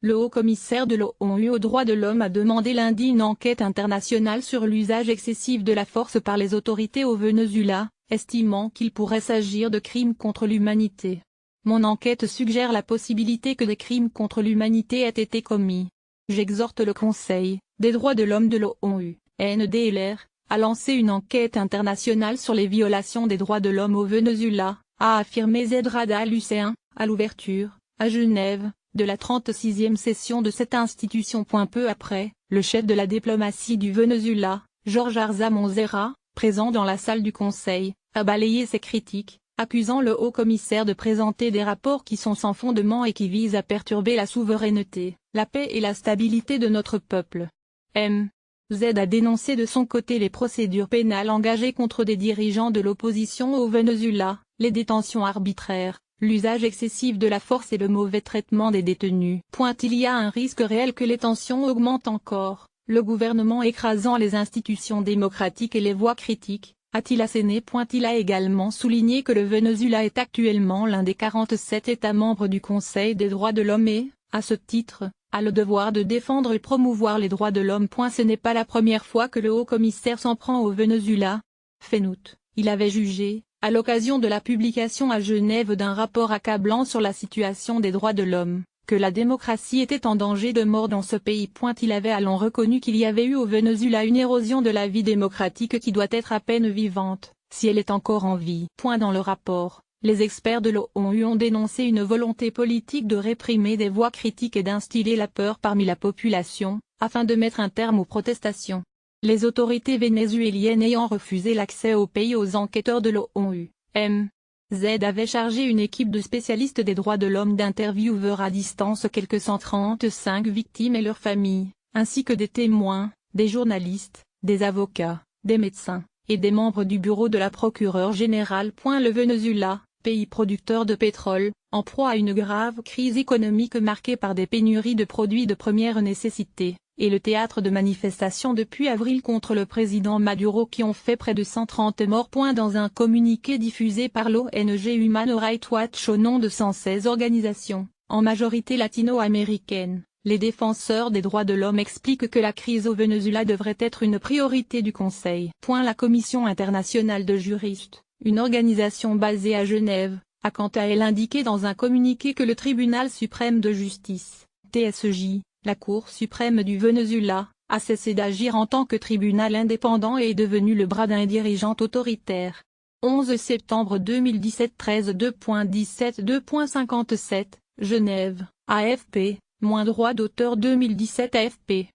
Le haut-commissaire de l'ONU aux droits de l'homme a demandé lundi une enquête internationale sur l'usage excessif de la force par les autorités au Venezuela, estimant qu'il pourrait s'agir de crimes contre l'humanité. Mon enquête suggère la possibilité que des crimes contre l'humanité aient été commis. J'exhorte le Conseil des droits de l'homme de l'ONU, NDLR, à lancer une enquête internationale sur les violations des droits de l'homme au Venezuela, a affirmé Zedrada Al-Hussein, à l'ouverture, à Genève, de la 36e session de cette institution. Peu après, le chef de la diplomatie du Venezuela, Jorge Arza Monzera, présent dans la salle du Conseil, a balayé ces critiques, accusant le haut-commissaire de présenter des rapports qui sont sans fondement et qui visent à perturber la souveraineté, la paix et la stabilité de notre peuple. Z a dénoncé de son côté les procédures pénales engagées contre des dirigeants de l'opposition au Venezuela, les détentions arbitraires, l'usage excessif de la force et le mauvais traitement des détenus. Il y a un risque réel que les tensions augmentent encore, le gouvernement écrasant les institutions démocratiques et les voix critiques, a-t-il asséné. Il a également souligné que le Venezuela est actuellement l'un des 47 États membres du Conseil des droits de l'homme et, à ce titre, a le devoir de défendre et promouvoir les droits de l'homme. Ce n'est pas la première fois que le haut-commissaire s'en prend au Venezuela. Fin août, il avait jugé, à l'occasion de la publication à Genève d'un rapport accablant sur la situation des droits de l'homme, que la démocratie était en danger de mort dans ce pays. Il avait alors reconnu qu'il y avait eu au Venezuela une érosion de la vie démocratique qui doit être à peine vivante, si elle est encore en vie. Dans le rapport, les experts de l'ONU ont dénoncé une volonté politique de réprimer des voix critiques et d'instiller la peur parmi la population, afin de mettre un terme aux protestations. Les autorités vénézuéliennes ayant refusé l'accès au pays aux enquêteurs de l'ONU, Z avait chargé une équipe de spécialistes des droits de l'homme d'intervieweurs à distance quelques 135 victimes et leurs familles, ainsi que des témoins, des journalistes, des avocats, des médecins, et des membres du bureau de la procureure générale. Le Venezuela, pays producteur de pétrole, en proie à une grave crise économique marquée par des pénuries de produits de première nécessité, et le théâtre de manifestations depuis avril contre le président Maduro qui ont fait près de 130 morts. Dans un communiqué diffusé par l'ONG Human Rights Watch au nom de 116 organisations, en majorité latino-américaines, les défenseurs des droits de l'homme expliquent que la crise au Venezuela devrait être une priorité du Conseil. La Commission internationale de juristes, une organisation basée à Genève, a quant à elle indiqué dans un communiqué que le Tribunal suprême de justice, TSJ, la Cour suprême du Venezuela, a cessé d'agir en tant que tribunal indépendant et est devenu le bras d'un dirigeant autoritaire. 11 septembre 2017 13.17.2.57, Genève, AFP, - droit d'auteur 2017 AFP.